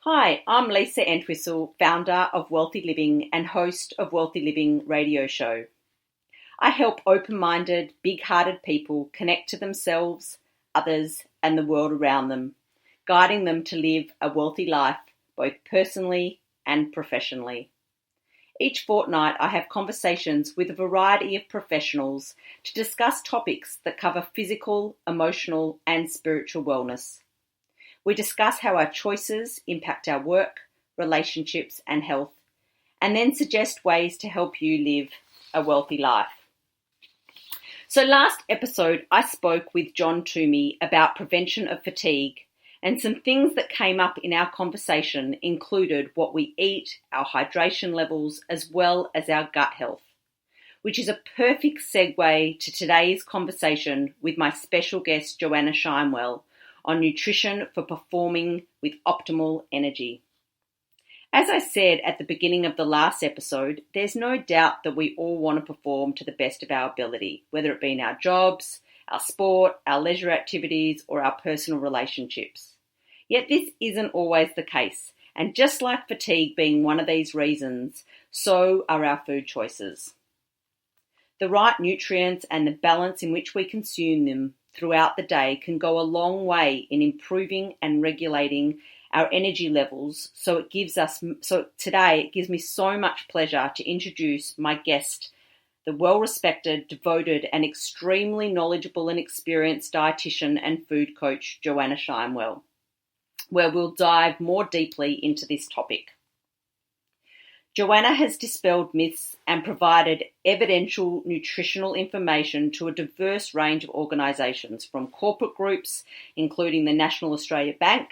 Hi, I'm Lisa Entwistle, founder of Wealthy Living and host of Wealthy Living radio show. I help open-minded, big-hearted people connect to themselves, others, and the world around them, guiding them to live a wealthy life, both personally and professionally. Each fortnight, I have conversations with a variety of professionals to discuss topics that cover physical, emotional, and spiritual wellness. We discuss how our choices impact our work, relationships, and health, and then suggest ways to help you live a wealthy life. So last episode, I spoke with John Toomey about prevention of fatigue, and some things that came up in our conversation included what we eat, our hydration levels, as well as our gut health, which is a perfect segue to today's conversation with my special guest, Joanna Shinewell, on nutrition for performing with optimal energy. As I said at the beginning of the last episode, there's no doubt that we all want to perform to the best of our ability, whether it be in our jobs, our sport, our leisure activities, or our personal relationships. Yet this isn't always the case, and just like fatigue being one of these reasons, so are our food choices. The right nutrients and the balance in which we consume them throughout the day can go a long way in improving and regulating our energy levels. So today it gives me so much pleasure to introduce my guest, the well-respected, devoted, and extremely knowledgeable and experienced dietitian and food coach, Joanna Shinewell, where we'll dive more deeply into this topic. Joanna has dispelled myths and provided evidential nutritional information to a diverse range of organisations, from corporate groups, including the National Australia Bank,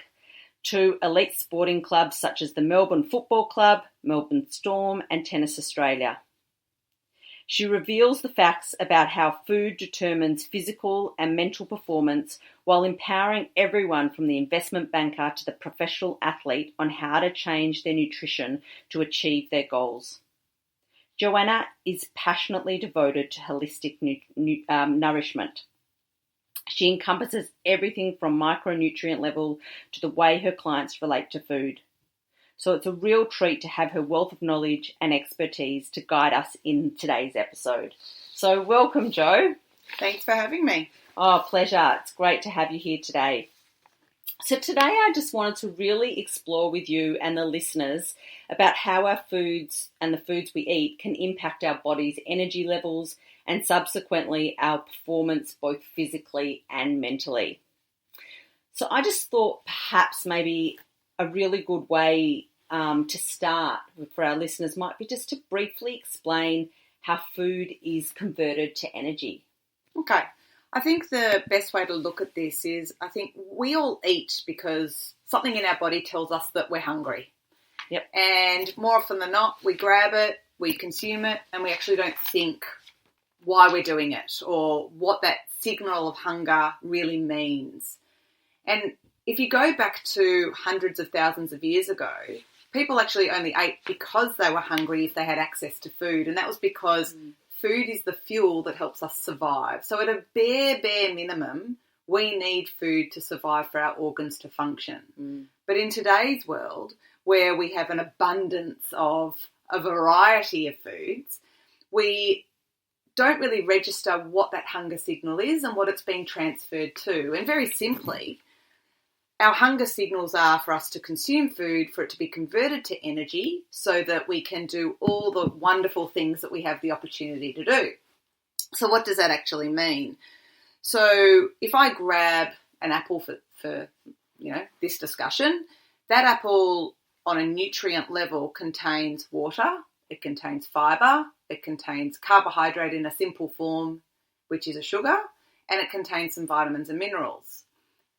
to elite sporting clubs such as the Melbourne Football Club, Melbourne Storm, and Tennis Australia. She reveals the facts about how food determines physical and mental performance while empowering everyone from the investment banker to the professional athlete on how to change their nutrition to achieve their goals. Joanna is passionately devoted to holistic nourishment. She encompasses everything from micronutrient level to the way her clients relate to food. So it's a real treat to have her wealth of knowledge and expertise to guide us in today's episode. So welcome, Jo. Thanks for having me. Oh, pleasure. It's great to have you here today. So today I just wanted to really explore with you and the listeners about how our foods and the foods we eat can impact our body's energy levels and subsequently our performance both physically and mentally. So I just thought perhaps maybe a really good way to start for our listeners might be just to briefly explain how food is converted to energy. Okay. I think the best way to look at this is I think we all eat because something in our body tells us that we're hungry. Yep. And more often than not, we grab it, we consume it, and we actually don't think why we're doing it or what that signal of hunger really means. And if you go back to hundreds of thousands of years ago, people actually only ate because they were hungry if they had access to food. And that was because food is the fuel that helps us survive. So at a bare minimum, we need food to survive for our organs to function. But in today's world, where we have an abundance of a variety of foods, we don't really register what that hunger signal is and what it's being transferred to. And very simply, our hunger signals are for us to consume food, for it to be converted to energy so that we can do all the wonderful things that we have the opportunity to do. So what does that actually mean? So if I grab an apple for this discussion, that apple on a nutrient level contains water, it contains fibre, it contains carbohydrate in a simple form, which is a sugar, and it contains some vitamins and minerals.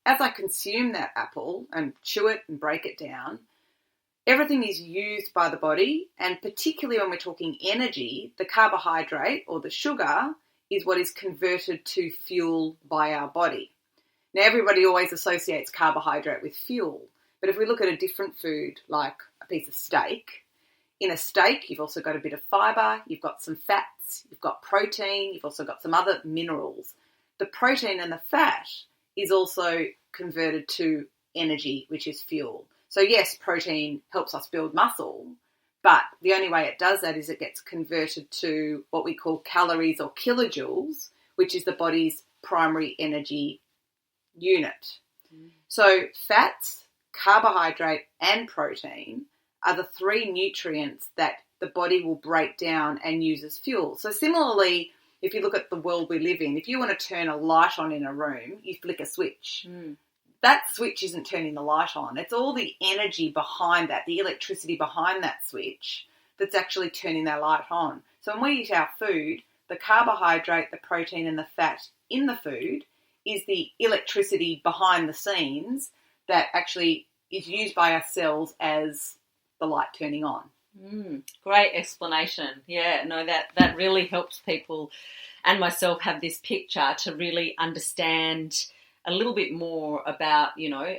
As I consume that apple and chew it and break it down, everything is used by the body, and particularly when we're talking energy, the carbohydrate or the sugar is what is converted to fuel by our body. Now, everybody always associates carbohydrate with fuel, but if we look at a different food like a piece of steak, in a steak you've also got a bit of fibre, you've got some fats, you've got protein, you've also got some other minerals. The protein and the fat is also converted to energy, which is fuel. So yes, protein helps us build muscle, but the only way it does that is it gets converted to what we call calories or kilojoules, which is the body's primary energy unit. So fats, carbohydrate and protein are the three nutrients that the body will break down and use as fuel. So similarly, if you look at the world we live in, if you want to turn a light on in a room, you flick a switch. That switch isn't turning the light on. It's all the energy behind that, the electricity behind that switch that's actually turning that light on. So when we eat our food, the carbohydrate, the protein and the fat in the food is the electricity behind the scenes that actually is used by our cells as the light turning on. Great explanation. Yeah, no, that really helps people and myself have this picture to really understand a little bit more about,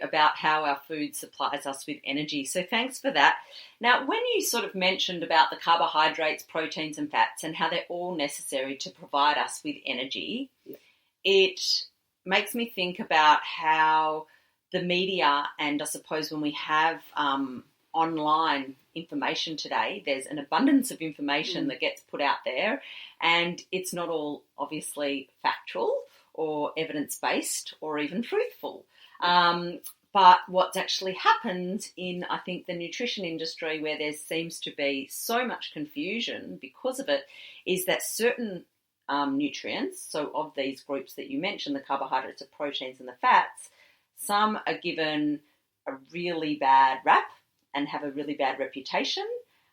about how our food supplies us with energy. So thanks for that. Now, when you sort of mentioned about the carbohydrates, proteins and fats and how they're all necessary to provide us with energy, it makes me think about how the media and I suppose when we have online information today, there's an abundance of information that gets put out there and it's not all obviously factual or evidence-based or even truthful. But what's actually happened in, I think, the nutrition industry where there seems to be so much confusion because of it is that certain nutrients, so of these groups that you mentioned, the carbohydrates, the proteins and the fats, some are given a really bad rap and have a really bad reputation,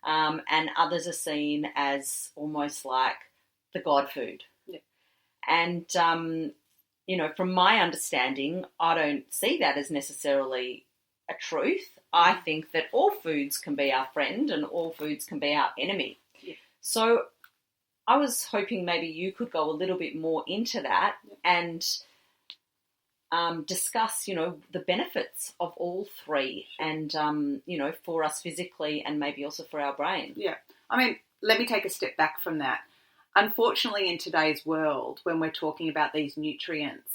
and others are seen as almost like the God food. And, from my understanding, I don't see that as necessarily a truth. I think that all foods can be our friend and all foods can be our enemy. So I was hoping maybe you could go a little bit more into that and discuss, the benefits of all three and, for us physically and maybe also for our brain. Yeah. I mean, let me take a step back from that. Unfortunately, in today's world, when we're talking about these nutrients,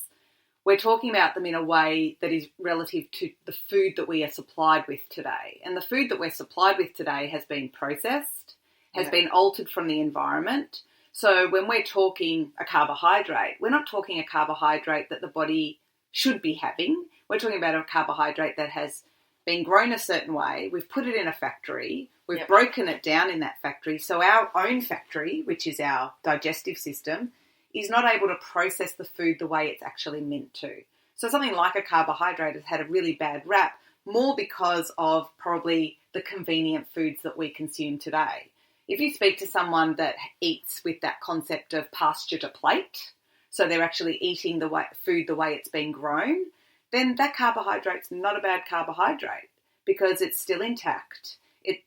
we're talking about them in a way that is relative to the food that we are supplied with today. And the food that we're supplied with today has been processed, has been altered from the environment. So when we're talking a carbohydrate, we're not talking a carbohydrate that the body should be having. We're talking about a carbohydrate that has been grown a certain way. We've put it in a factory. We've broken it down in that factory. So our own factory, which is our digestive system, is not able to process the food the way it's actually meant to. So something like a carbohydrate has had a really bad rap, more because of probably the convenient foods that we consume today. If you speak to someone that eats with that concept of pasture to plate, so they're actually eating the food the way it's been grown, then that carbohydrate's not a bad carbohydrate because it's still intact.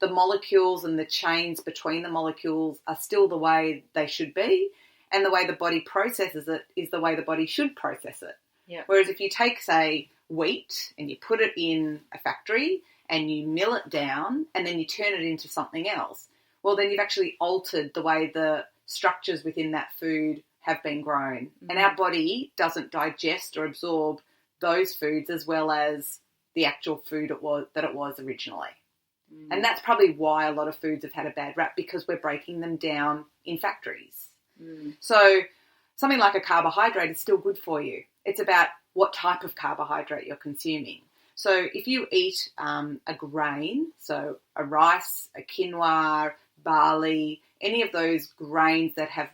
The molecules and the chains between the molecules are still the way they should be, and the way the body processes it is the way the body should process it. Whereas if you take, say, wheat and you put it in a factory and you mill it down and then you turn it into something else, well, then you've actually altered the way the structures within that food have been grown. And our body doesn't digest or absorb those foods as well as the actual food it was originally. And that's probably why a lot of foods have had a bad rap, because we're breaking them down in factories. So something like a carbohydrate is still good for you. It's about what type of carbohydrate you're consuming. So if you eat a grain, so a rice, a quinoa, barley, any of those grains that have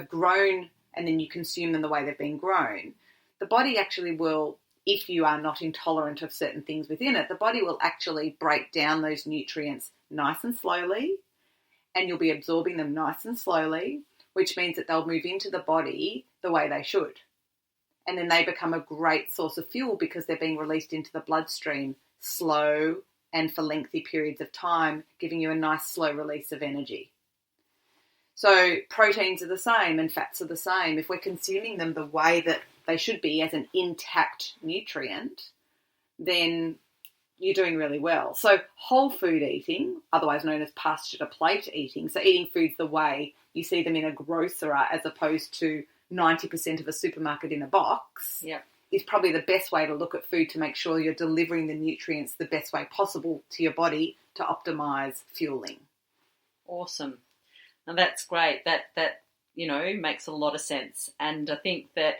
grown and then you consume them the way they've been grown, the body actually will, if you are not intolerant of certain things within it, the body will actually break down those nutrients nice and slowly, and you'll be absorbing them nice and slowly, which means that they'll move into the body the way they should. And then they become a great source of fuel because they're being released into the bloodstream slow and for lengthy periods of time, giving you a nice slow release of energy. So proteins are the same and fats are the same. If we're consuming them the way that they should be as an intact nutrient, then you're doing really well. So whole food eating, otherwise known as pasture to plate eating, so eating foods the way you see them in a grocer as opposed to 90% of a supermarket in a box, is probably the best way to look at food to make sure you're delivering the nutrients the best way possible to your body to optimize fueling. Awesome. Now that's great. That makes a lot of sense. And I think that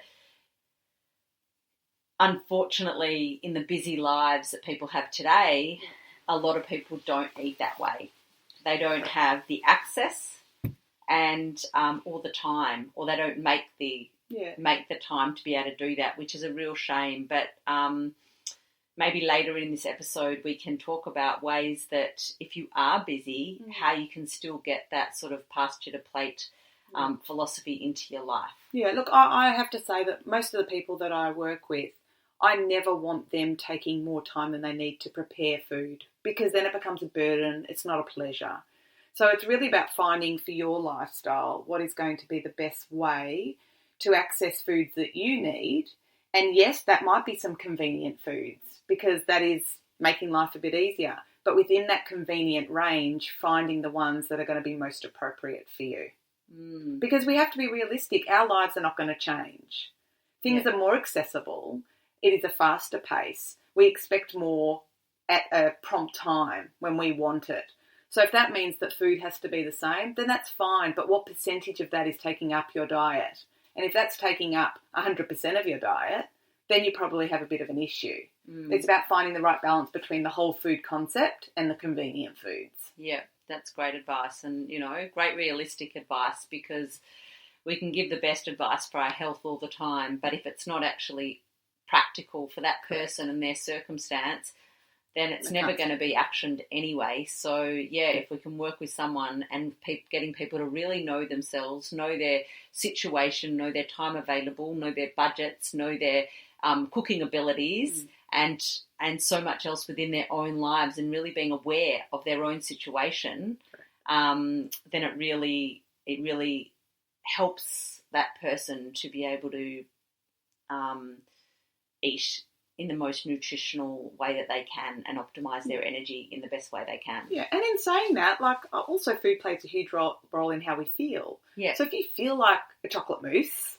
unfortunately in the busy lives that people have today, a lot of people don't eat that way. They don't have the access and or the time, or they don't make the time to be able to do that, which is a real shame. But maybe later in this episode we can talk about ways that if you are busy, how you can still get that sort of pasture to plate philosophy into your life. Yeah, look, I have to say that most of the people that I work with, I never want them taking more time than they need to prepare food, because then it becomes a burden. It's not a pleasure. So it's really about finding for your lifestyle what is going to be the best way to access foods that you need. And yes, that might be some convenient foods, because that is making life a bit easier. But within that convenient range, finding the ones that are going to be most appropriate for you. Because we have to be realistic. Our lives are not going to change. Things are more accessible. It is a faster pace. We expect more at a prompt time when we want it. So if that means that food has to be the same, then that's fine. But what percentage of that is taking up your diet? And if that's taking up 100% of your diet, then you probably have a bit of an issue. It's about finding the right balance between the whole food concept and the convenient foods. Yeah, that's great advice, and, great realistic advice, because we can give the best advice for our health all the time, but if it's not actually practical for that person and their circumstance, then it's never going to be actioned anyway. So, if we can work with someone and getting people to really know themselves, know their situation, know their time available, know their budgets, know their cooking abilities, and so much else within their own lives, and really being aware of their own situation, then it really helps that person to be able to eat in the most nutritional way that they can and optimize their energy in the best way they can. Yeah, and in saying that, also food plays a huge role in how we feel. Yeah. So if you feel like a chocolate mousse,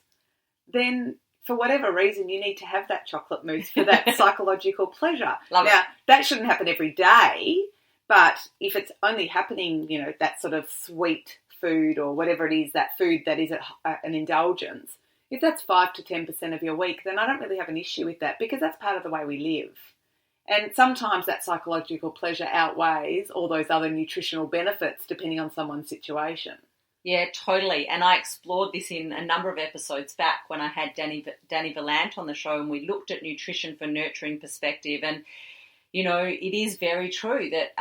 then for whatever reason you need to have that chocolate mousse for that psychological pleasure. Now, that shouldn't happen every day, but if it's only happening, that sort of sweet food or whatever it is, that food that is an indulgence, if that's 5 to 10% of your week, then I don't really have an issue with that, because that's part of the way we live. And sometimes that psychological pleasure outweighs all those other nutritional benefits depending on someone's situation. Yeah, totally. And I explored this in a number of episodes back when I had Danny Vallant on the show, and we looked at nutrition for nurturing perspective. And, it is very true that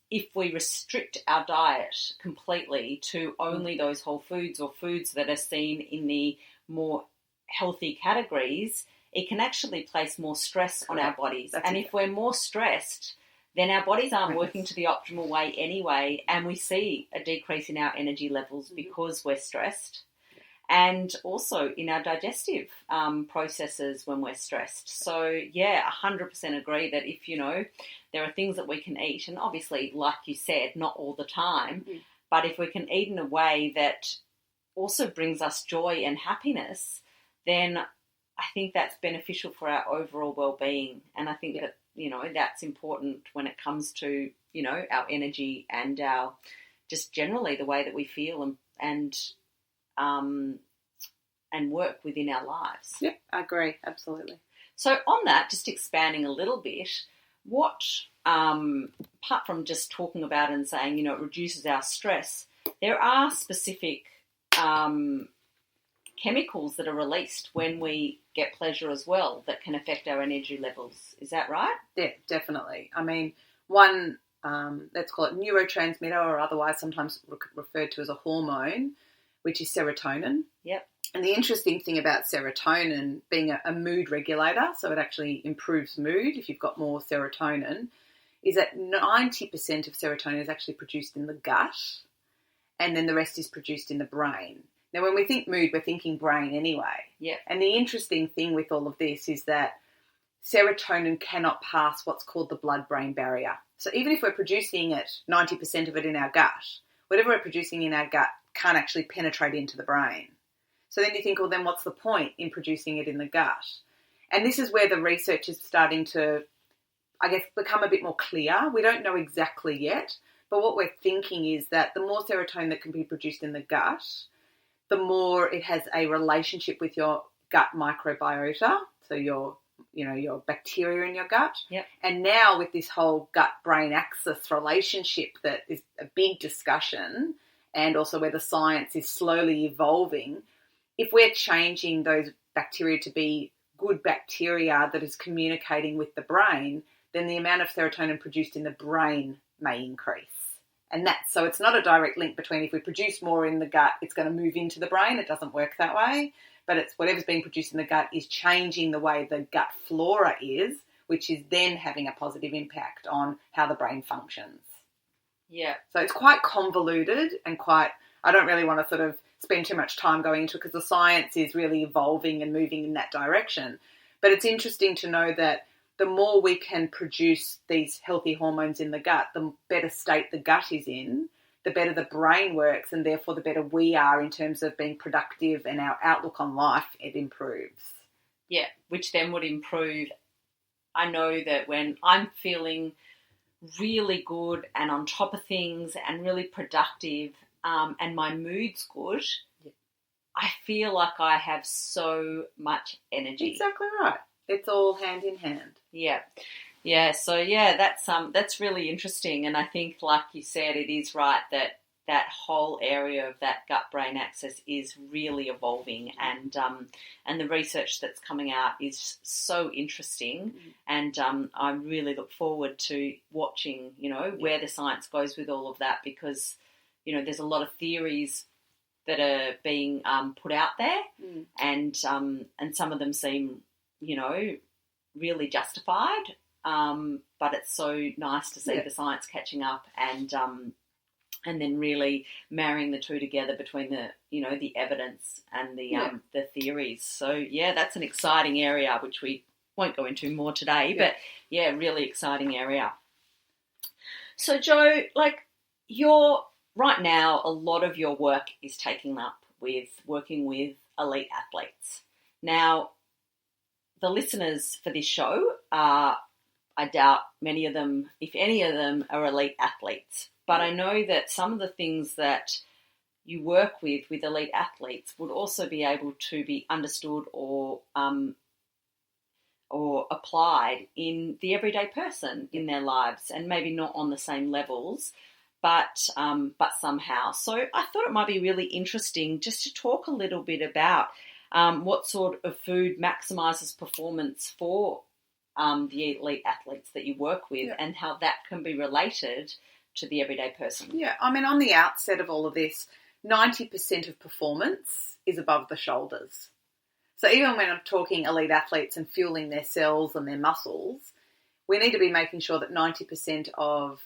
if we restrict our diet completely to only those whole foods or foods that are seen in the more healthy categories, it can actually place more stress on our bodies. If we're more stressed, then our bodies aren't working to the optimal way anyway, and we see a decrease in our energy levels because we're stressed, and also in our digestive processes when we're stressed. So, 100% agree that if, there are things that we can eat, and obviously, like you said, not all the time, but if we can eat in a way that also brings us joy and happiness, then I think that's beneficial for our overall well-being. And I think that, that's important when it comes to, our energy and our just generally the way that we feel and work within our lives. Yeah, I agree. Absolutely. So on that, just expanding a little bit, what, apart from just talking about it and saying, it reduces our stress, there are specific chemicals that are released when we get pleasure as well that can affect our energy levels. Is that right? Yeah, definitely. I mean, one, let's call it neurotransmitter, or otherwise sometimes referred to as a hormone, which is serotonin. Yep. And the interesting thing about serotonin being a mood regulator, so it actually improves mood if you've got more serotonin, is that 90% of serotonin is actually produced in the gut, and then the rest is produced in the brain. Now, when we think mood, we're thinking brain anyway. Yeah. And the interesting thing with all of this is that serotonin cannot pass what's called the blood-brain barrier. So even if we're producing it, 90% of it in our gut, whatever we're producing in our gut can't actually penetrate into the brain. So then you think, well, then what's the point in producing it in the gut? And this is where the research is starting to, I guess, become a bit more clear. We don't know exactly yet, but what we're thinking is that the more serotonin that can be produced in the gut, the more it has a relationship with your gut microbiota, so your bacteria in your gut. Yep. And now with this whole gut-brain axis relationship that is a big discussion, and also where the science is slowly evolving, if we're changing those bacteria to be good bacteria that is communicating with the brain, then the amount of serotonin produced in the brain may increase. And so it's not a direct link between if we produce more in the gut, it's going to move into the brain. It doesn't work that way. But it's whatever's being produced in the gut is changing the way the gut flora is, which is then having a positive impact on how the brain functions. Yeah. So it's quite convoluted and I don't really want to sort of spend too much time going into it because the science is really evolving and moving in that direction. But it's interesting to know that the more we can produce these healthy hormones in the gut, the better state the gut is in, the better the brain works, and therefore the better we are in terms of being productive and our outlook on life, it improves. Yeah, which then would improve. I know that when I'm feeling really good and on top of things and really productive and my mood's good, I feel like I have so much energy. Exactly right. It's all hand in hand. Yeah. Yeah, so that's really interesting, and I think, like you said, it is right that whole area of that gut-brain axis is really evolving, and the research that's coming out is so interesting, and I really look forward to watching, where the science goes with all of that, because, there's a lot of theories that are being put out there, and some of them seem, really justified. But it's so nice to see the science catching up and then really marrying the two together between the the evidence and the theories. So that's an exciting area which we won't go into more today, but really exciting area. So Jo, right now, a lot of your work is taken up with working with elite athletes. Now, the listeners for this show are, I doubt many of them, if any of them, are elite athletes. But I know that some of the things that you work with elite athletes would also be able to be understood or applied in the everyday person in their lives, and maybe not on the same levels, but somehow. So I thought it might be really interesting just to talk a little bit about what sort of food maximises performance for the elite athletes that you work with, and how that can be related to the everyday person. Yeah, I mean, on the outset of all of this, 90% of performance is above the shoulders. So even when I'm talking elite athletes and fueling their cells and their muscles, we need to be making sure that 90% of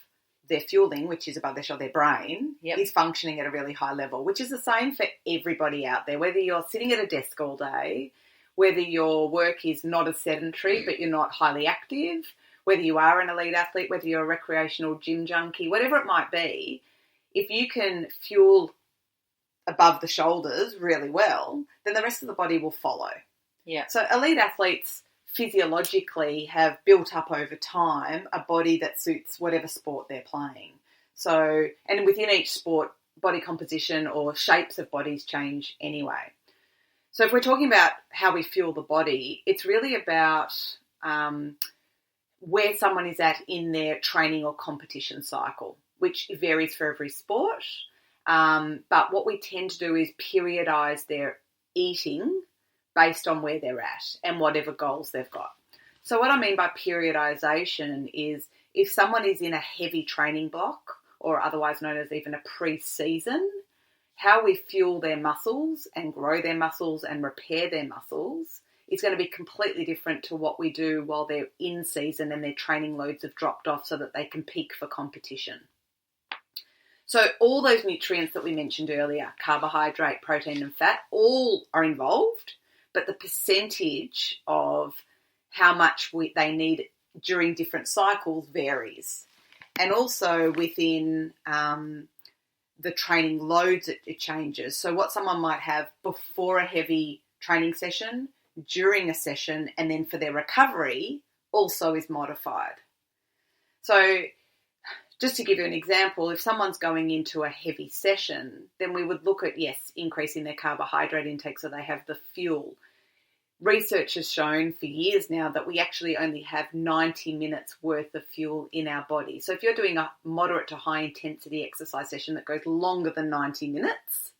their fueling, which is above their shoulder, their brain, is functioning at a really high level, which is the same for everybody out there, whether you're sitting at a desk all day, whether your work is not as sedentary but you're not highly active, whether you are an elite athlete, whether you're a recreational gym junkie, whatever it might be, if you can fuel above the shoulders really well, then the rest of the body will follow. Yeah. So elite athletes physiologically have built up over time a body that suits whatever sport they're playing. So, and within each sport, body composition or shapes of bodies change anyway. So if we're talking about how we fuel the body, it's really about where someone is at in their training or competition cycle, which varies for every sport. But what we tend to do is periodise their eating based on where they're at and whatever goals they've got. So what I mean by periodisation is if someone is in a heavy training block, or otherwise known as even a pre-season, how we fuel their muscles and grow their muscles and repair their muscles is going to be completely different to what we do while they're in season and their training loads have dropped off so that they can peak for competition. So all those nutrients that we mentioned earlier, carbohydrate, protein and fat, all are involved, but the percentage of how much they need during different cycles varies. And also within the training loads, it changes. So what someone might have before a heavy training session during a session and then for their recovery also is modified. So just to give you an example, if someone's going into a heavy session, then we would look at, yes, increasing their carbohydrate intake so they have the fuel. Research has shown for years now that we actually only have 90 minutes worth of fuel in our body. So if you're doing a moderate to high intensity exercise session that goes longer than 90 minutes,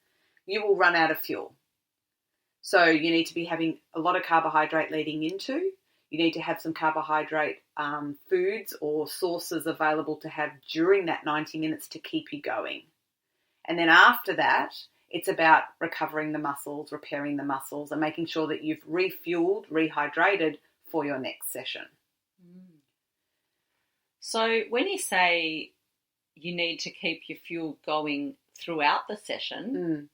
you will run out of fuel. So you need to be having a lot of carbohydrate leading into. You need to have some carbohydrate foods or sources available to have during that 90 minutes to keep you going. And then after that, it's about recovering the muscles, repairing the muscles, and making sure that you've refueled, rehydrated for your next session. So when you say you need to keep your fuel going throughout the session,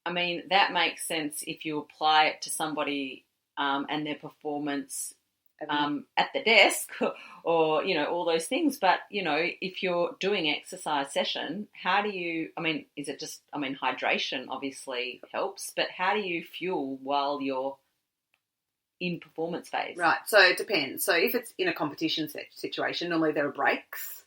I mean, that makes sense if you apply it to somebody and their performance at the desk or, all those things. But, if you're doing exercise session, how do you, is it just, hydration obviously helps, but how do you fuel while you're in performance phase? Right, so it depends. So if it's in a competition situation, normally there are breaks.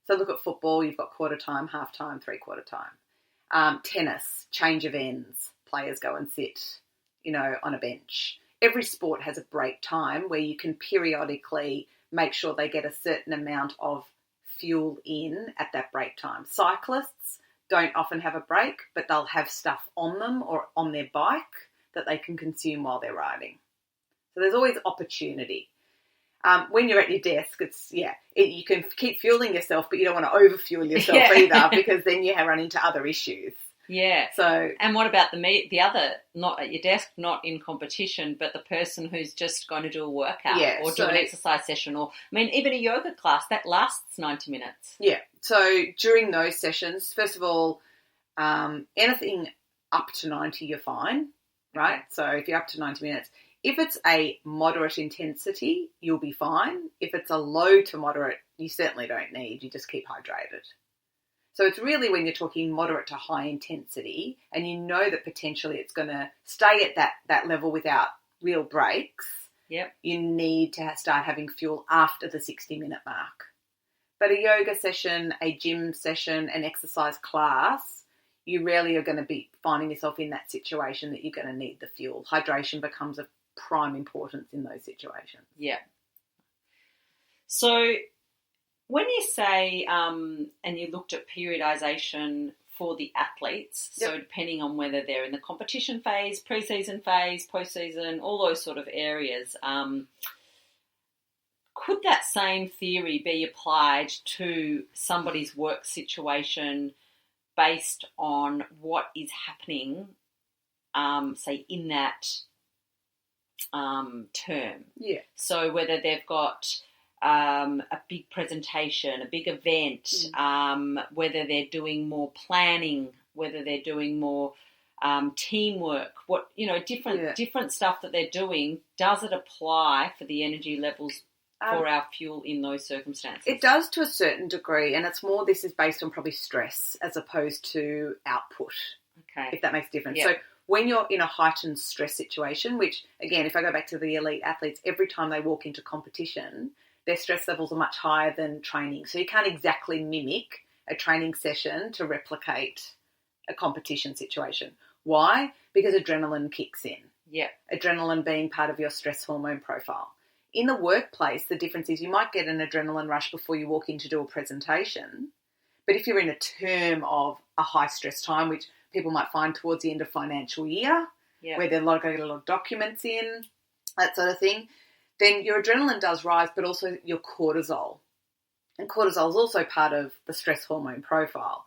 So look at football, you've got quarter time, half time, 3/4 time. Tennis, change of ends, players go and sit, on a bench. Every sport has a break time where you can periodically make sure they get a certain amount of fuel in at that break time. Cyclists don't often have a break, but they'll have stuff on them or on their bike that they can consume while they're riding. So there's always opportunity. When you're at your desk, you can keep fueling yourself, but you don't want to overfuel yourself either, because then you run into other issues. Yeah. So, and what about the other, not at your desk, not in competition, but the person who's just going to do a workout or do an exercise session, or even a yoga class that lasts 90 minutes. Yeah. So during those sessions, first of all, anything up to 90, you're fine, right? Okay. So if you're up to 90 minutes, if it's a moderate intensity, you'll be fine. If it's a low to moderate, you certainly don't need. You just keep hydrated. So it's really when you're talking moderate to high intensity and you know that potentially it's going to stay at that level without real breaks, you need to start having fuel after the 60-minute mark. But a yoga session, a gym session, an exercise class, you rarely are going to be finding yourself in that situation that you're going to need the fuel. Hydration becomes of prime importance in those situations. Yeah. So when you say, and you looked at periodization for the athletes, so depending on whether they're in the competition phase, pre-season phase, post-season, all those sort of areas, could that same theory be applied to somebody's work situation based on what is happening, say, in that term? Yeah. So whether they've got a big presentation, a big event, whether they're doing more planning, whether they're doing more teamwork, different stuff that they're doing, does it apply for the energy levels for our fuel in those circumstances? It does to a certain degree, and it's more this is based on probably stress as opposed to output, if that makes a difference. Yep. So when you're in a heightened stress situation, which, again, if I go back to the elite athletes, every time they walk into competition, their stress levels are much higher than training. So you can't exactly mimic a training session to replicate a competition situation. Why? Because adrenaline kicks in. Yeah. Adrenaline being part of your stress hormone profile. In the workplace, the difference is you might get an adrenaline rush before you walk in to do a presentation. But if you're in a term of a high stress time, which people might find towards the end of financial year, where they're got a lot of documents in, that sort of thing, then your adrenaline does rise, but also your cortisol. And cortisol is also part of the stress hormone profile.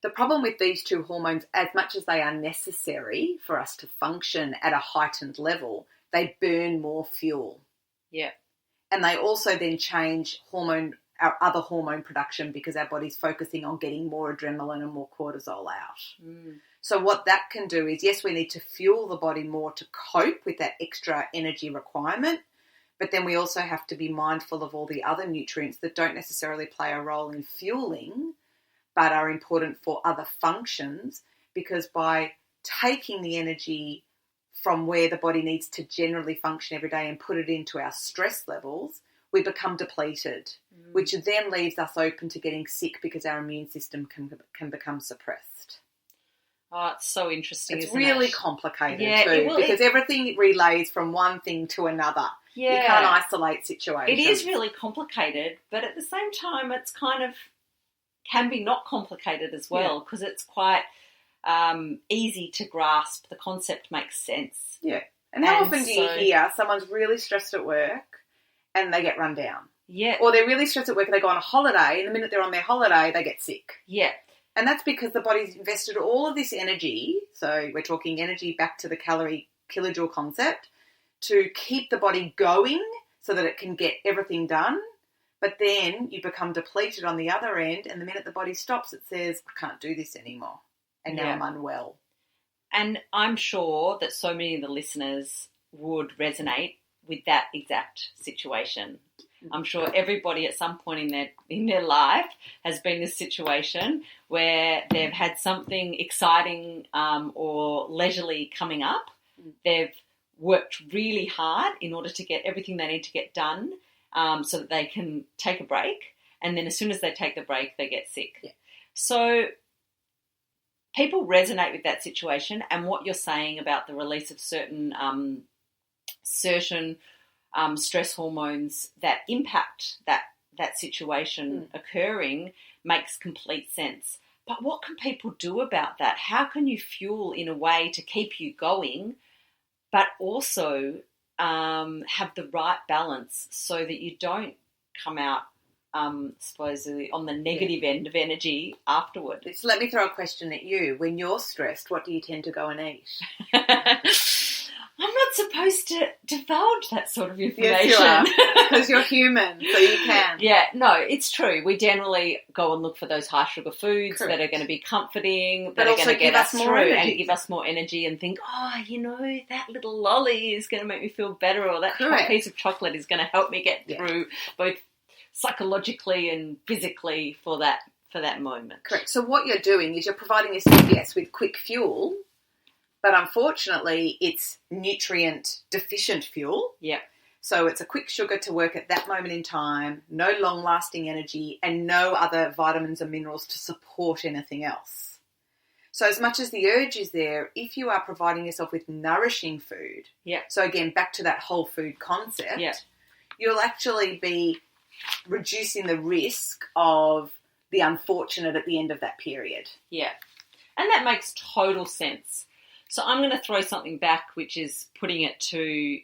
The problem with these two hormones, as much as they are necessary for us to function at a heightened level, they burn more fuel. Yeah. And they also then change our other hormone production because our body's focusing on getting more adrenaline and more cortisol out. So what that can do is, yes, we need to fuel the body more to cope with that extra energy requirement, but then we also have to be mindful of all the other nutrients that don't necessarily play a role in fueling, but are important for other functions, because by taking the energy from where the body needs to generally function every day and put it into our stress levels, we become depleted, which then leaves us open to getting sick because our immune system can become suppressed. Oh, it's so interesting, It's isn't really it? complicated Yeah, because everything relays from one thing to another. Yeah. You can't isolate situations. It is really complicated, but at the same time it's kind of can be not complicated as well because it's quite easy to grasp. The concept makes sense. Yeah. And how often do you hear someone's really stressed at work and they get run down? Yeah. Or they're really stressed at work and they go on a holiday, and the minute they're on their holiday, they get sick. Yeah. And that's because the body's invested all of this energy, so we're talking energy back to the calorie kilojoule concept, to keep the body going so that it can get everything done. But then you become depleted on the other end, and the minute the body stops, it says, I can't do this anymore, and now I'm unwell. And I'm sure that so many of the listeners would resonate with that exact situation. I'm sure everybody at some point in their life has been in this situation where they've had something exciting or leisurely coming up. They've worked really hard in order to get everything they need to get done so that they can take a break. And then as soon as they take the break, they get sick. Yeah. So people resonate with that situation, and what you're saying about the release of certain stress hormones that impact that situation occurring makes complete sense. But what can people do about that? How can you fuel in a way to keep you going, but also have the right balance so that you don't come out supposedly on the negative end of energy afterward? So let me throw a question at you. When you're stressed, what do you tend to go and eat? I'm not supposed to divulge that sort of information. Yes, you are, because you're human, so you can. Yeah, no, it's true. We generally go and look for those high sugar foods Correct. that are going to be comforting, But that are going to get us more through energy. and give us more energy and think, that little lolly is going to make me feel better, or that piece of chocolate is going to help me get through both psychologically and physically for that moment. Correct. So what you're doing is you're providing yourself, yes, with quick fuel, but unfortunately it's nutrient deficient fuel. Yeah. So it's a quick sugar to work at that moment in time, no long-lasting energy, and no other vitamins and minerals to support anything else. So as much as the urge is there, if you are providing yourself with nourishing food, so again, back to that whole food concept, you'll actually be reducing the risk of the unfortunate at the end of that period. Yeah. And that makes total sense. So I'm going to throw something back, which is putting it to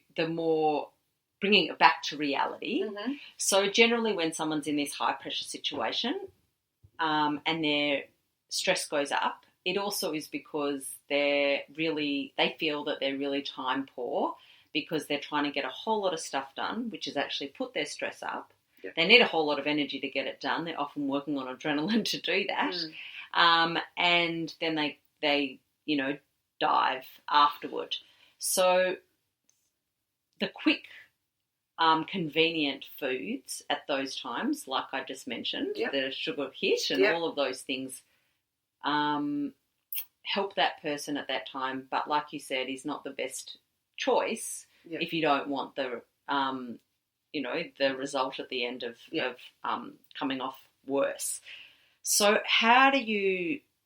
bringing it back to reality. Mm-hmm. So generally when someone's in this high pressure situation and their stress goes up, it also is because they feel that they're really time poor because they're trying to get a whole lot of stuff done, which has actually put their stress up. Yep. They need a whole lot of energy to get it done. They're often working on adrenaline to do that. And then they dive afterward. So the quick, convenient foods at those times, like I just mentioned, the sugar hit and all of those things help that person at that time. But like you said, is not the best choice if you don't want the result at the end of coming off worse. So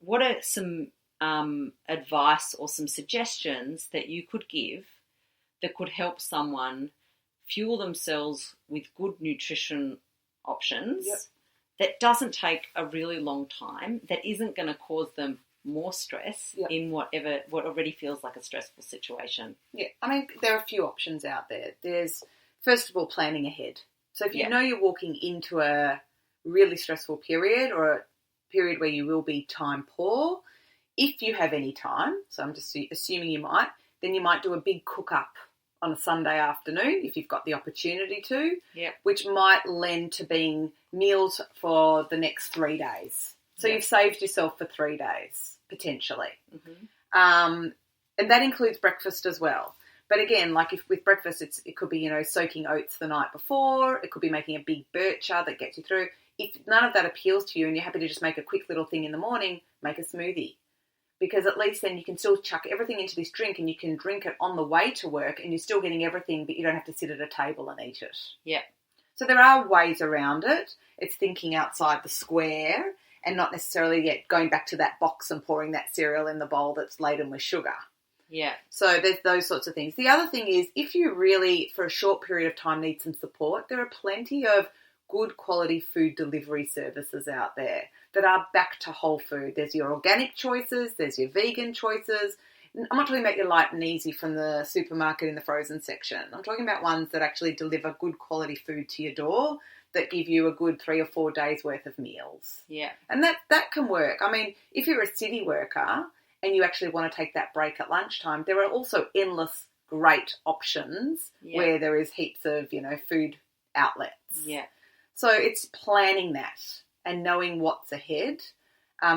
what are some advice or some suggestions that you could give that could help someone fuel themselves with good nutrition options that doesn't take a really long time, that isn't going to cause them more stress in what already feels like a stressful situation? Yeah, I mean, there are a few options out there. There's, first of all, planning ahead. So if you know you're walking into a really stressful period or a period where you will be time poor, if you have any time, so I'm just assuming you might, then you might do a big cook-up on a Sunday afternoon if you've got the opportunity to, which might lend to being meals for the next 3 days. So you've saved yourself for 3 days, potentially. Mm-hmm. And that includes breakfast as well. But again, like if with breakfast, it could be, soaking oats the night before. It could be making a big bircher that gets you through. If none of that appeals to you and you're happy to just make a quick little thing in the morning, make a smoothie. because at least then you can still chuck everything into this drink and you can drink it on the way to work and you're still getting everything, but you don't have to sit at a table and eat it. Yeah. So there are ways around it. It's thinking outside the square and not necessarily yet going back to that box and pouring that cereal in the bowl that's laden with sugar. Yeah. So there's those sorts of things. The other thing is, if you really, for a short period of time, need some support, there are plenty of good quality food delivery services out there that are back to whole food. There's your organic choices, there's your vegan choices. I'm not talking about your light and easy from the supermarket in the frozen section. I'm talking about ones that actually deliver good quality food to your door that give you a good 3 or 4 days worth of meals. Yeah. And that can work. I mean, if you're a city worker and you actually want to take that break at lunchtime, there are also endless great options where there is heaps of, food outlets. Yeah. So it's planning that and knowing what's ahead,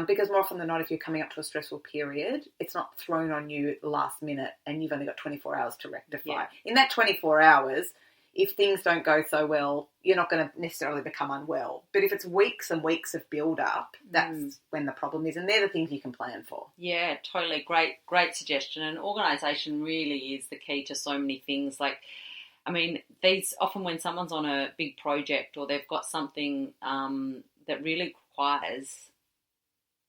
because more often than not, if you're coming up to a stressful period, it's not thrown on you at the last minute and you've only got 24 hours to rectify. Yeah. In that 24 hours, if things don't go so well, you're not going to necessarily become unwell. But if it's weeks and weeks of build-up, that's when the problem is, and they're the things you can plan for. Yeah, totally. Great suggestion. And organisation really is the key to so many things. Like, I mean, these often when someone's on a big project or they've got something that really requires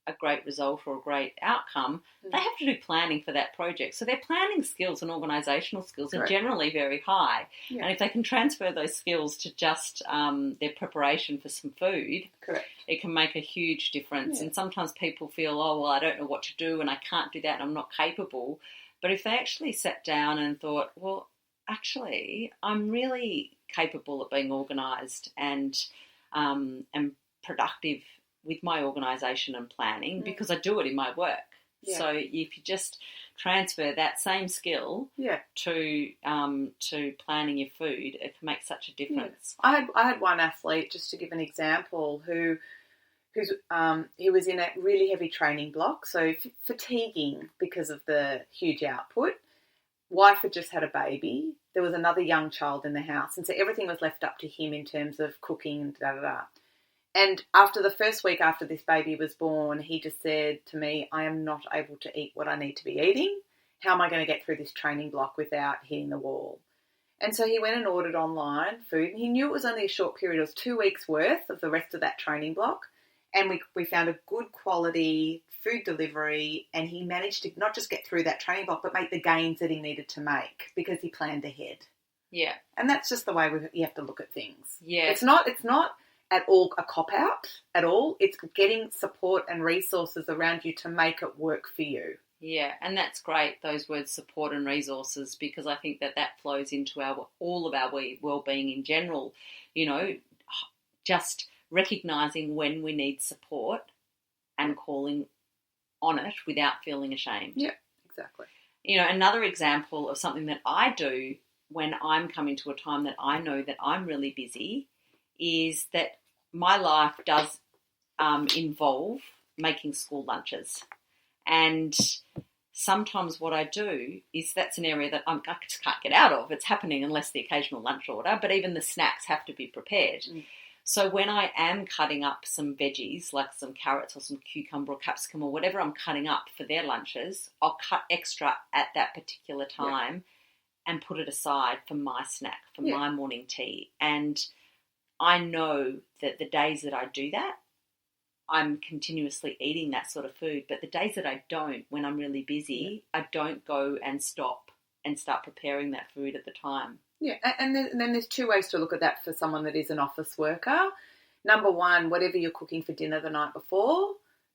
a great result or a great outcome, they have to do planning for that project. So their planning skills and organisational skills are generally very high. Yeah. And if they can transfer those skills to just their preparation for some food, it can make a huge difference. Yeah. And sometimes people feel, oh, well, I don't know what to do and I can't do that and I'm not capable. But if they actually sat down and thought, well, actually, I'm really capable of being organised and productive with my organisation and planning because I do it in my work. Yeah. So if you just transfer that same skill to planning your food, it can make such a difference. Yeah. I had one athlete, just to give an example, he was in a really heavy training block, so fatiguing because of the huge output. Wife had just had a baby. There was another young child in the house, and so everything was left up to him in terms of cooking and da-da-da. And after the first week after this baby was born, he just said to me, I am not able to eat what I need to be eating. How am I going to get through this training block without hitting the wall? And so he went and ordered online food, and he knew it was only a short period. It was 2 weeks worth of the rest of that training block. And we found a good quality food delivery, and he managed to not just get through that training block, but make the gains that he needed to make because he planned ahead. Yeah. And that's just the way you have to look at things. Yeah. It's not at all a cop-out at all. It's getting support and resources around you to make it work for you. Yeah, and that's great, those words support and resources, because I think that flows into all of our well-being in general. Just recognising when we need support and calling on it without feeling ashamed. Yeah, exactly. Another example of something that I do when I'm coming to a time that I know that I'm really busy is that my life does involve making school lunches. And sometimes what I do is that's an area that I just can't get out of. It's happening unless the occasional lunch order, but even the snacks have to be prepared. Mm. So when I am cutting up some veggies, like some carrots or some cucumber or capsicum or whatever I'm cutting up for their lunches, I'll cut extra at that particular time and put it aside for my snack, for my morning tea. And I know that the days that I do that, I'm continuously eating that sort of food. But the days that I don't, when I'm really busy, I don't go and stop and start preparing that food at the time. Yeah, and then there's 2 ways to look at that for someone that is an office worker. Number one, whatever you're cooking for dinner the night before,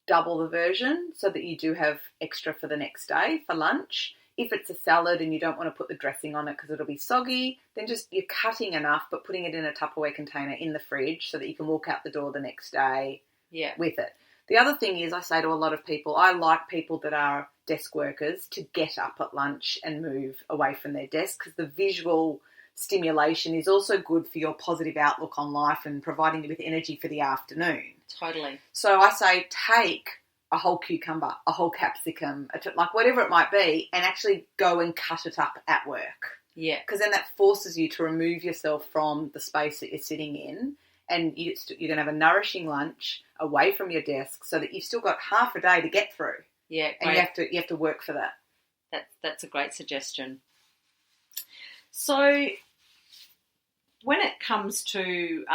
double the version so that you do have extra for the next day for lunch. If it's a salad and you don't want to put the dressing on it because it'll be soggy, then just you're cutting enough but putting it in a Tupperware container in the fridge so that you can walk out the door the next day with it. The other thing is, I say to a lot of people, I like people that are desk workers to get up at lunch and move away from their desk because the visual stimulation is also good for your positive outlook on life and providing you with energy for the afternoon. Totally. So I say take a whole cucumber, a whole capsicum, like whatever it might be, and actually go and cut it up at work. Yeah. Because then that forces you to remove yourself from the space that you're sitting in, and you're going to have a nourishing lunch away from your desk so that you've still got half a day to get through. Yeah, and great. you have to work for that. That's a great suggestion. So when it comes to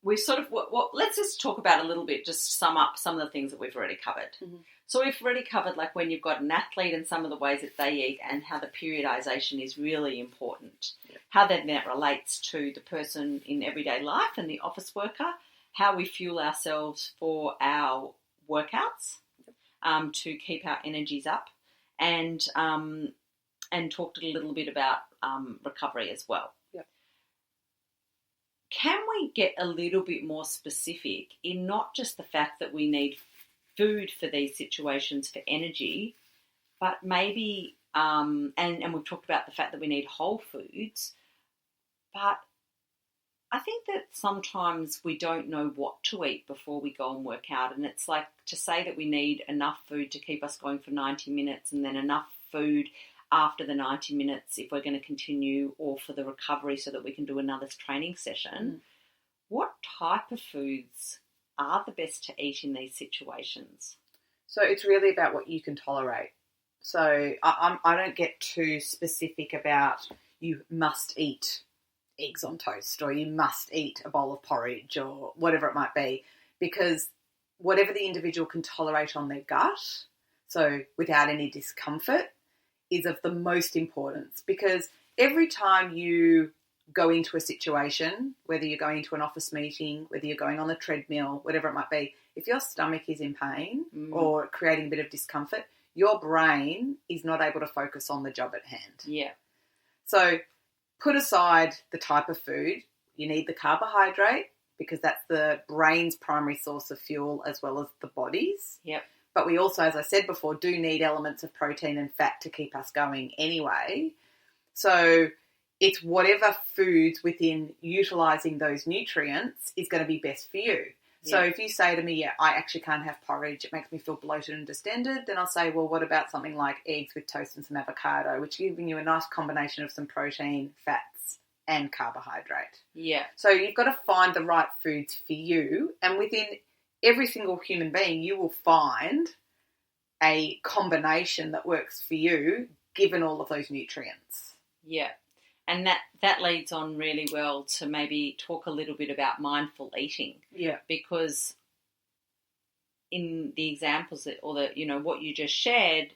we sort of let's just talk about a little bit, just sum up some of the things that we've already covered. Mm-hmm. So we've already covered like when you've got an athlete and some of the ways that they eat and how the periodization is really important. Yep. How then that relates to the person in everyday life and the office worker, how we fuel ourselves for our workouts to keep our energies up, and talked a little bit about recovery as well. Yep. Can we get a little bit more specific in not just the fact that we need food for these situations for energy, but maybe, and we've talked about the fact that we need whole foods, but I think that sometimes we don't know what to eat before we go and work out, and it's like to say that we need enough food to keep us going for 90 minutes and then enough food after the 90 minutes if we're going to continue, or for the recovery so that we can do another training session. What type of foods are the best to eat in these situations? So it's really about what you can tolerate. So I don't get too specific about you must eat eggs on toast or you must eat a bowl of porridge or whatever it might be, because whatever the individual can tolerate on their gut, so without any discomfort, is of the most importance. Because every time you go into a situation, whether you're going to an office meeting, whether you're going on the treadmill, whatever it might be, if your stomach is in pain or creating a bit of discomfort, your brain is not able to focus on the job at hand. Yeah. So put aside the type of food. You need the carbohydrate because that's the brain's primary source of fuel as well as the body's. Yep. But we also, as I said before, do need elements of protein and fat to keep us going anyway. So it's whatever foods within utilising those nutrients is going to be best for you. So if you say to me, I actually can't have porridge, it makes me feel bloated and distended, then I'll say, well, what about something like eggs with toast and some avocado, which is giving you a nice combination of some protein, fats and carbohydrate. Yeah. So you've got to find the right foods for you, and within every single human being you will find a combination that works for you given all of those nutrients. Yeah. And that leads on really well to maybe talk a little bit about mindful eating. Yeah. Because in the examples what you just shared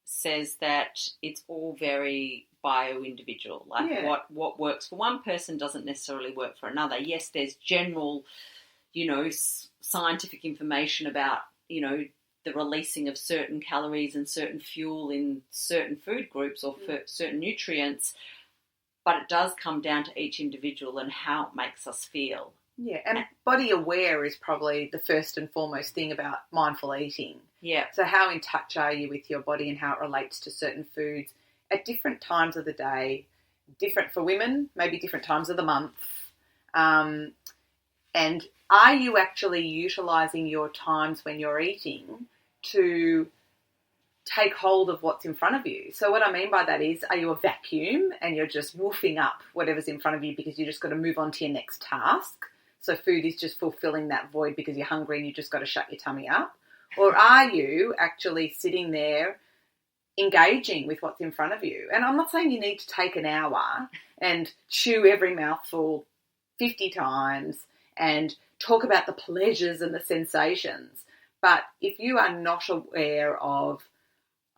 says that it's all very bio-individual. Like what works for one person doesn't necessarily work for another. Yes, there's general, scientific information about, the releasing of certain calories and certain fuel in certain food groups or for certain nutrients, but it does come down to each individual and how it makes us feel. Yeah, and body aware is probably the first and foremost thing about mindful eating. Yeah. So how in touch are you with your body and how it relates to certain foods at different times of the day, different for women, maybe different times of the month. And are you actually utilising your times when you're eating to take hold of what's in front of you? So what I mean by that is, are you a vacuum and you're just woofing up whatever's in front of you because you just got to move on to your next task? So food is just fulfilling that void because you're hungry and you just got to shut your tummy up? Or are you actually sitting there engaging with what's in front of you? And I'm not saying you need to take an hour and chew every mouthful 50 times and talk about the pleasures and the sensations. But if you are not aware of,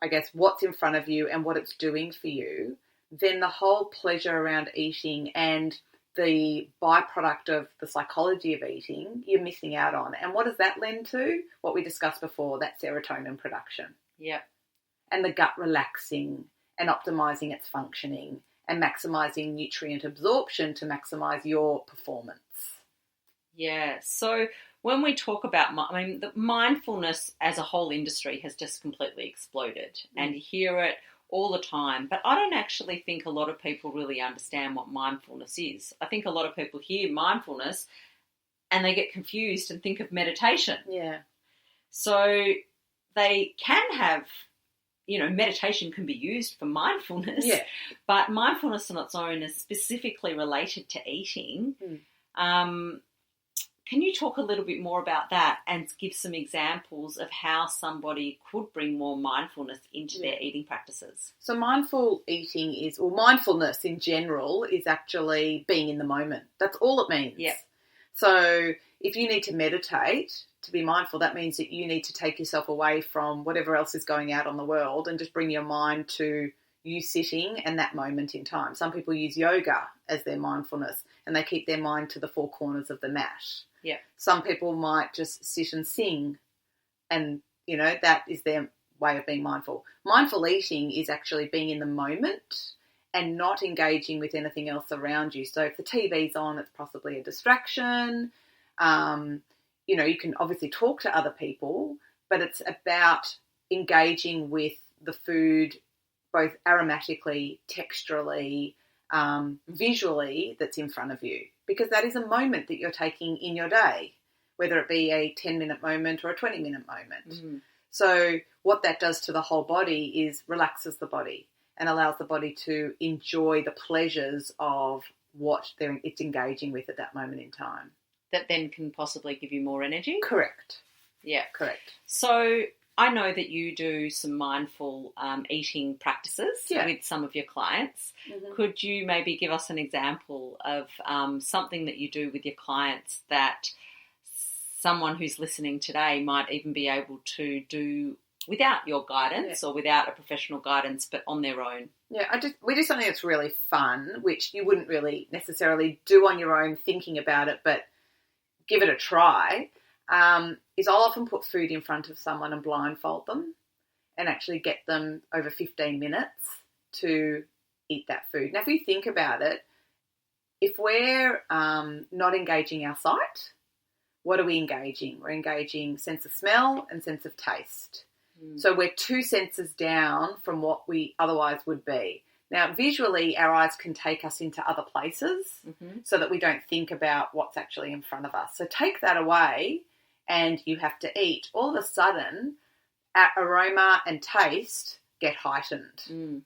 I guess, what's in front of you and what it's doing for you, then the whole pleasure around eating and the byproduct of the psychology of eating, you're missing out on. And what does that lend to? What we discussed before, that serotonin production. Yeah. And the gut relaxing and optimizing its functioning and maximizing nutrient absorption to maximize your performance. Yeah. So when we talk about, the mindfulness as a whole industry has just completely exploded, and you hear it all the time. But I don't actually think a lot of people really understand what mindfulness is. I think a lot of people hear mindfulness and they get confused and think of meditation. Yeah. So they can have, meditation can be used for mindfulness, but mindfulness on its own is specifically related to eating. can you talk a little bit more about that and give some examples of how somebody could bring more mindfulness into their eating practices? So mindful eating is, or mindfulness in general, is actually being in the moment. That's all it means. Yeah. So if you need to meditate to be mindful, that means that you need to take yourself away from whatever else is going out on the world and just bring your mind to you sitting and that moment in time. Some people use yoga as their mindfulness and they keep their mind to the four corners of the mat. Yeah. Some people might just sit and sing and, you know, that is their way of being mindful. Mindful eating is actually being in the moment and not engaging with anything else around you. So if the TV's on, it's possibly a distraction. You know, you can obviously talk to other people, but it's about engaging with the food both aromatically, texturally, visually that's in front of you, because that is a moment that you're taking in your day, whether it be a 10-minute moment or a 20-minute moment. Mm. So what that does to the whole body is relaxes the body and allows the body to enjoy the pleasures of what it's engaging with at that moment in time. That then can possibly give you more energy? Correct. Yeah. Correct. So I know that you do some mindful eating practices with some of your clients. Mm-hmm. Could you maybe give us an example of something that you do with your clients that someone who's listening today might even be able to do without your guidance or without a professional guidance, but on their own? Yeah, we do something that's really fun, which you wouldn't really necessarily do on your own thinking about it, but give it a try. Is I'll often put food in front of someone and blindfold them and actually get them over 15 minutes to eat that food. Now, if you think about it, if we're not engaging our sight, what are we engaging? We're engaging sense of smell and sense of taste. Mm. So we're 2 senses down from what we otherwise would be. Now, visually, our eyes can take us into other places so that we don't think about what's actually in front of us. So take that away and you have to eat. All of a sudden, our aroma and taste get heightened. Mm.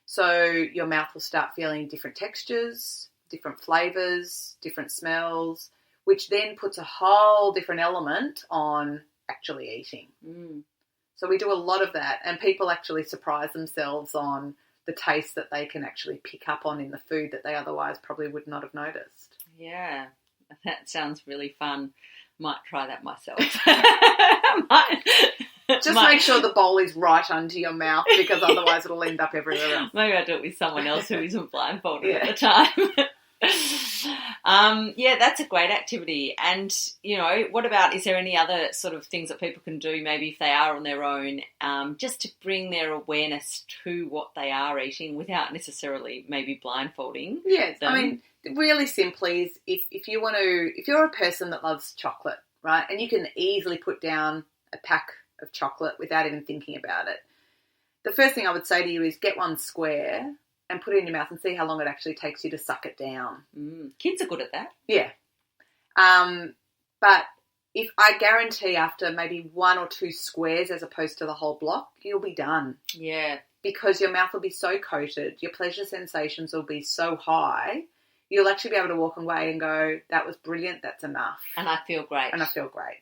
So your mouth will start feeling different textures, different flavours, different smells, which then puts a whole different element on actually eating. Mm. So we do a lot of that, and people actually surprise themselves on the taste that they can actually pick up on in the food that they otherwise probably would not have noticed. Yeah, that sounds really fun. Might try that myself. Just make sure the bowl is right under your mouth, because otherwise it'll end up everywhere else. Maybe I'll do it with someone else who isn't blindfolded at the time. That's a great activity. And, you know, what about, is there any other sort of things that people can do, maybe if they are on their own, just to bring their awareness to what they are eating without necessarily maybe blindfolding? Yes, them? I mean, really simply is if you're a person that loves chocolate, right, and you can easily put down a pack of chocolate without even thinking about it, the first thing I would say to you is get one square and put it in your mouth and see how long it actually takes you to suck it down. Mm. Kids are good at that. Yeah. But if I guarantee after maybe 1 or 2 squares as opposed to the whole block, you'll be done. Yeah. Because your mouth will be so coated, your pleasure sensations will be so high, you'll actually be able to walk away and go, that was brilliant, that's enough. And I feel great.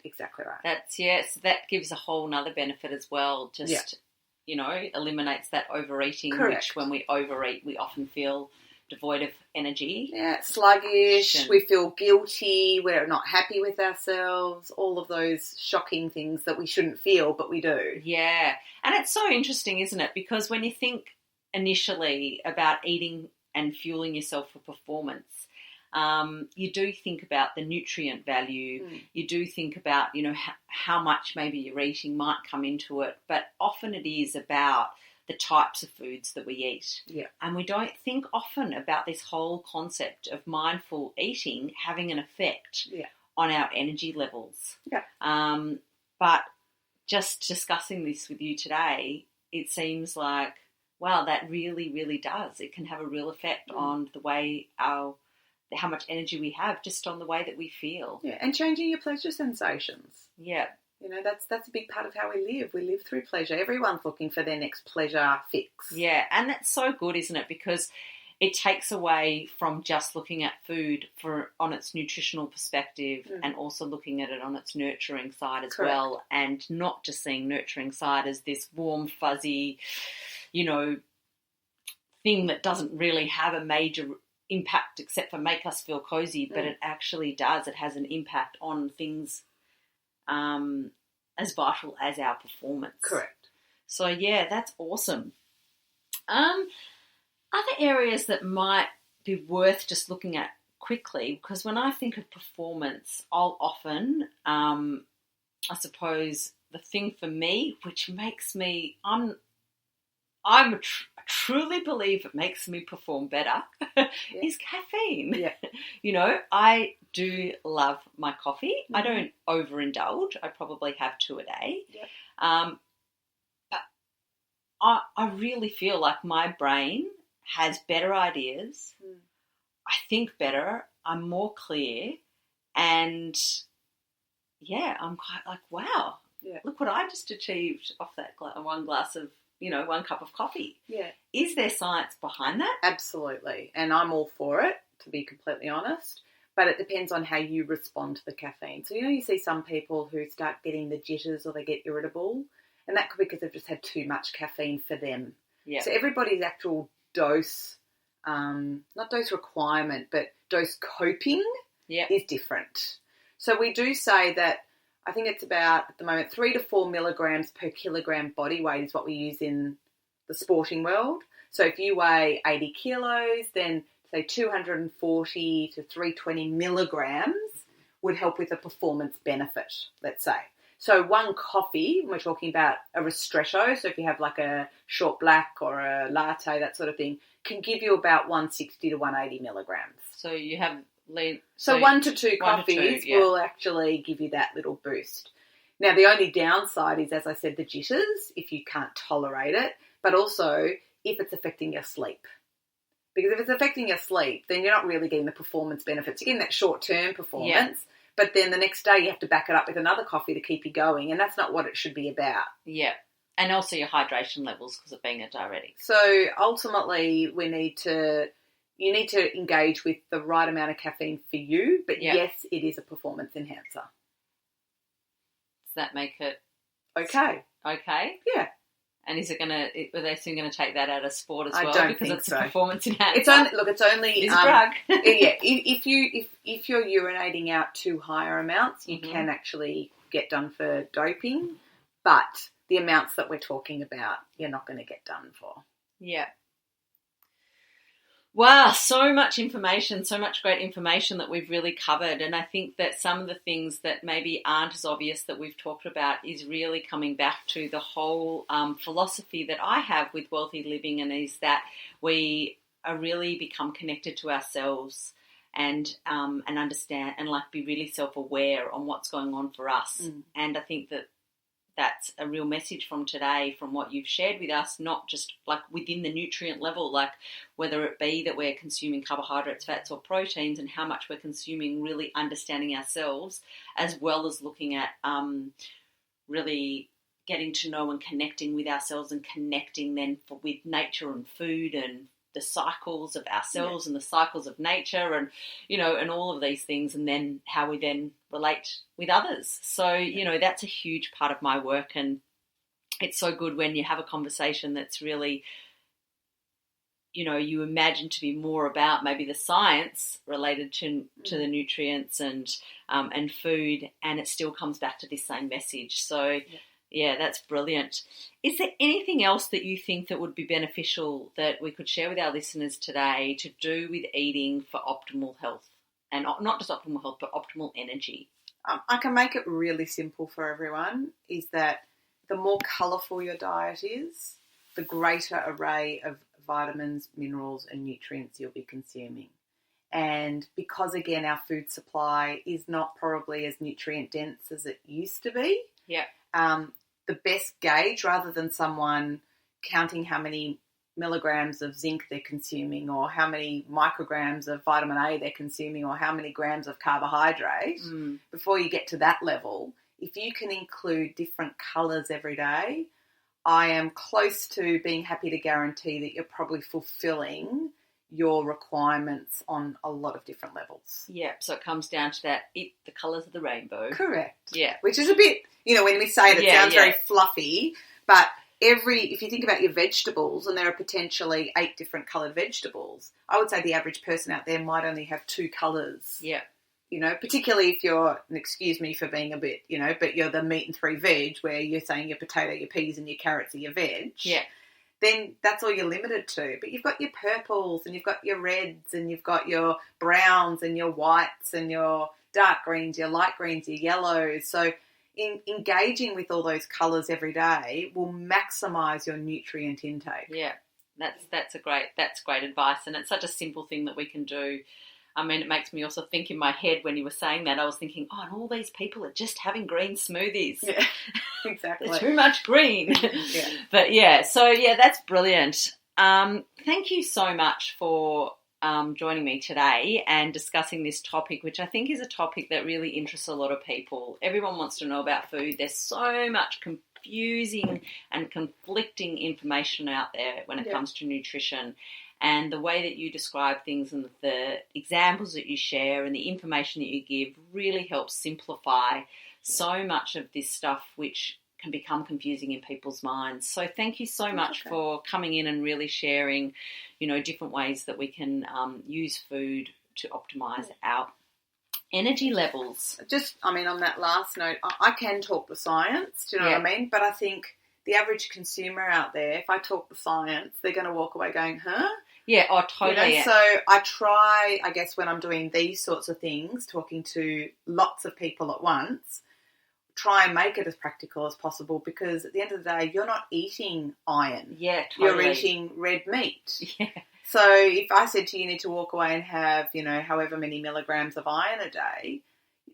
Exactly right. That's, yes, that gives a whole nother benefit as well. Just, you know, eliminates that overeating. Correct. Which when we overeat, we often feel devoid of energy. Yeah, sluggish, we feel guilty, we're not happy with ourselves, all of those shocking things that we shouldn't feel, but we do. Yeah, and it's so interesting, isn't it? Because when you think initially about eating and fueling yourself for performance, you do think about the nutrient value. Mm. You do think about, you know, how much maybe you're eating might come into it, but often it is about the types of foods that we eat. Yeah. And we don't think often about this whole concept of mindful eating having an effect on our energy levels. Yeah. But just discussing this with you today, it seems like, wow, that really, really does. It can have a real effect on the way how much energy we have, just on the way that we feel. Yeah, and changing your pleasure sensations. Yeah. You know, that's a big part of how we live. We live through pleasure. Everyone's looking for their next pleasure fix. Yeah, and that's so good, isn't it? Because it takes away from just looking at food on its nutritional perspective and also looking at it on its nurturing side as well, and not just seeing nurturing side as this warm, fuzzy, thing that doesn't really have a major impact except for make us feel cozy, but it actually does. It has an impact on things as vital as our performance. Correct. So, yeah, that's awesome. Other areas that might be worth just looking at quickly, because when I think of performance, I'll often, I suppose, the thing for me, which makes me, I truly believe it makes me perform better, is caffeine. Yeah. I do love my coffee. I don't overindulge. I probably have 2 a day. Yeah. But I really feel like my brain has better ideas. I think better. I'm more clear. And, I'm quite like, wow, look what I just achieved off that one glass of, 1 cup of coffee. Yeah. Is there science behind that? Absolutely. And I'm all for it, to be completely honest. But it depends on how you respond to the caffeine. So, you see some people who start getting the jitters or they get irritable, and that could be because they've just had too much caffeine for them. Yeah. So everybody's actual dose, not dose requirement, but dose coping is different. So we do say that I think it's about, at the moment, 3 to 4 milligrams per kilogram body weight is what we use in the sporting world. So if you weigh 80 kilos, then say 240 to 320 milligrams would help with a performance benefit, let's say. So 1 coffee, when we're talking about a ristretto, so if you have like a short black or a latte, that sort of thing, can give you about 160 to 180 milligrams. So you have... So 1 to 2 coffees will actually give you that little boost. Now, the only downside is, as I said, the jitters, if you can't tolerate it, but also if it's affecting your sleep. Because if it's affecting your sleep, then you're not really getting the performance benefits. You're getting that short-term performance, but then the next day you have to back it up with another coffee to keep you going, and that's not what it should be about. Yeah, and also your hydration levels because of being a diuretic. So ultimately you need to engage with the right amount of caffeine for you, but yes, it is a performance enhancer. Does that make it okay? Okay. Yeah. And are they soon going to take that out of sport as well? I don't because think it's so. A performance enhancer. It's only it's a drug. If you're urinating out too higher amounts, you can actually get done for doping, but the amounts that we're talking about, you're not going to get done for. Yeah. Wow, so much information, so much great information that we've really covered. And I think that some of the things that maybe aren't as obvious that we've talked about is really coming back to the whole philosophy that I have with wealthy living, and is that we are really become connected to ourselves and understand and be really self-aware on what's going on for us. And I think that that's a real message from today, from what you've shared with us, not just within the nutrient level, whether it be that we're consuming carbohydrates, fats or proteins, and how much we're consuming, really understanding ourselves, as well as looking at really getting to know and connecting with ourselves, and connecting then with nature and food and the cycles of ourselves and the cycles of nature, and and all of these things, and then how we then relate with others. So that's a huge part of my work, and it's so good when you have a conversation that's really you imagine to be more about maybe the science related to the nutrients and food, and it still comes back to this same message. So yeah, that's brilliant. Is there anything else that you think that would be beneficial that we could share with our listeners today to do with eating for optimal health? And not just optimal health, but optimal energy? I can make it really simple for everyone, is that the more colourful your diet is, the greater array of vitamins, minerals and nutrients you'll be consuming. And because, again, our food supply is not probably as nutrient dense as it used to be, the best gauge, rather than someone counting how many milligrams of zinc they're consuming, or how many micrograms of vitamin A they're consuming, or how many grams of carbohydrate, before you get to that level, if you can include different colours every day, I am close to being happy to guarantee that you're probably fulfilling your requirements on a lot of different levels. Yeah, so it comes down to that, the colours of the rainbow. Correct. Yeah. Which is a bit, when we say it, it sounds very fluffy, but if you think about your vegetables, and there are potentially 8 different coloured vegetables, I would say the average person out there might only have 2 colours. Yeah. Particularly if you're, and excuse me for being a bit, but you're the meat and 3 veg, where you're saying your potato, your peas and your carrots are your veg. Yeah. Then that's all you're limited to. But you've got your purples and you've got your reds and you've got your browns and your whites and your dark greens, your light greens, your yellows. So engaging with all those colours every day will maximise your nutrient intake. Yeah, that's great advice, and it's such a simple thing that we can do. I mean, it makes me also think in my head when you were saying that, I was thinking, and all these people are just having green smoothies. Yeah, exactly. There's too much green. Yeah. But that's brilliant. Thank you so much for joining me today and discussing this topic, which I think is a topic that really interests a lot of people. Everyone wants to know about food. There's so much confusing and conflicting information out there when it comes to nutrition. And the way that you describe things and the examples that you share and the information that you give really helps simplify so much of this stuff which can become confusing in people's minds. So thank you so much for coming in and really sharing, different ways that we can use food to optimise our energy levels. On that last note, I can talk the science, do you know what I mean? But I think the average consumer out there, if I talk the science, they're going to walk away going, huh? Yeah, totally. So I try, I guess, when I'm doing these sorts of things, talking to lots of people at once, try and make it as practical as possible, because at the end of the day, you're not eating iron. Yeah, totally. You're eating red meat. Yeah. So if I said to you, you need to walk away and have, however many milligrams of iron a day,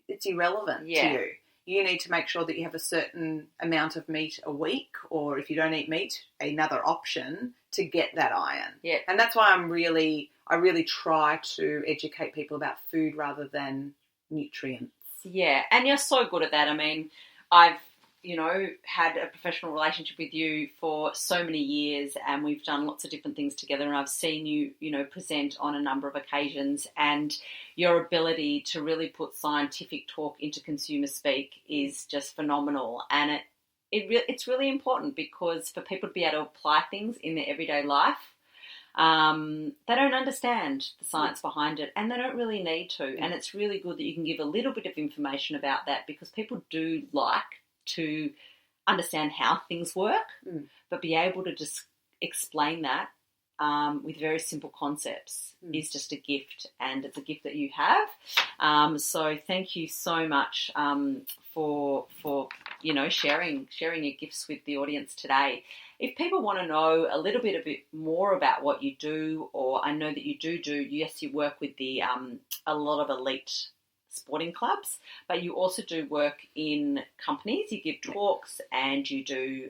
it's irrelevant to you. You need to make sure that you have a certain amount of meat a week, or if you don't eat meat, another option to get that iron. Yeah. And that's why I really try to educate people about food rather than nutrients. Yeah, and you're so good at that. I mean, I've, had a professional relationship with you for so many years, and we've done lots of different things together, and I've seen you, present on a number of occasions, and your ability to really put scientific talk into consumer speak is just phenomenal. And it's really important, because for people to be able to apply things in their everyday life, they don't understand the science behind it, and they don't really need to. And it's really good that you can give a little bit of information about that, because people do like to understand how things work, but be able to just explain that with very simple concepts is just a gift, and it's a gift that you have. So thank you so much for sharing your gifts with the audience today. If people want to know a little bit more about what you do, or I know that you do, yes, you work with a lot of elite sporting clubs, but you also do work in companies. You give talks and you do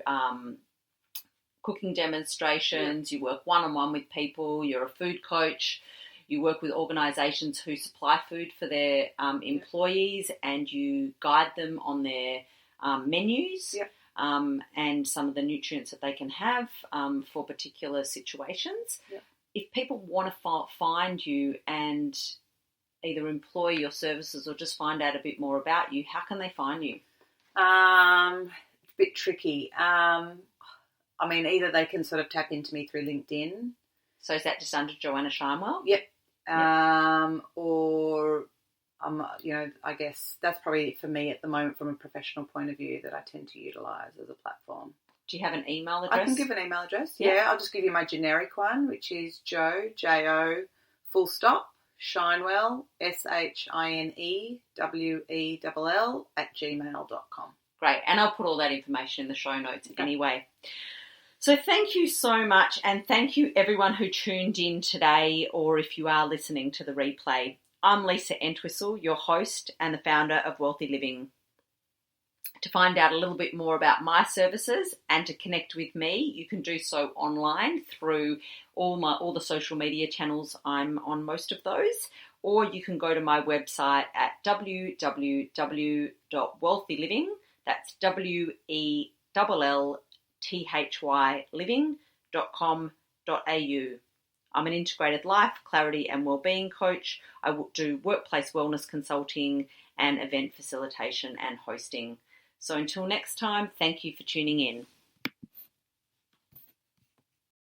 cooking demonstrations. You work one-on-one with people. You're a food coach. You work with organisations who supply food for their employees, and you guide them on their menus and some of the nutrients that they can have for particular situations. If people want to find you and either employ your services or just find out a bit more about you, how can they find you? It's a bit tricky. Either they can sort of tap into me through LinkedIn. So is that just under Joanna Shinewell? Yep. Or, I guess that's probably for me at the moment from a professional point of view that I tend to utilise as a platform. Do you have an email address? I can give an email address. Yeah, I'll just give you my generic one, which is Jo, full stop, Shinewell, SHINEWELL @gmail.com. Great, and I'll put all that information in the show notes anyway. So thank you so much, and thank you everyone who tuned in today, or if you are listening to the replay. I'm Lisa Entwistle, your host and the founder of Wealthy Living. To find out a little bit more about my services and to connect with me, you can do so online through all the social media channels. I'm on most of those. Or you can go to my website at www.wealthyliving, that's WELLTHY living.com.au. I'm an integrated life, clarity and wellbeing coach. I do workplace wellness consulting and event facilitation and hosting. So until next time, thank you for tuning in.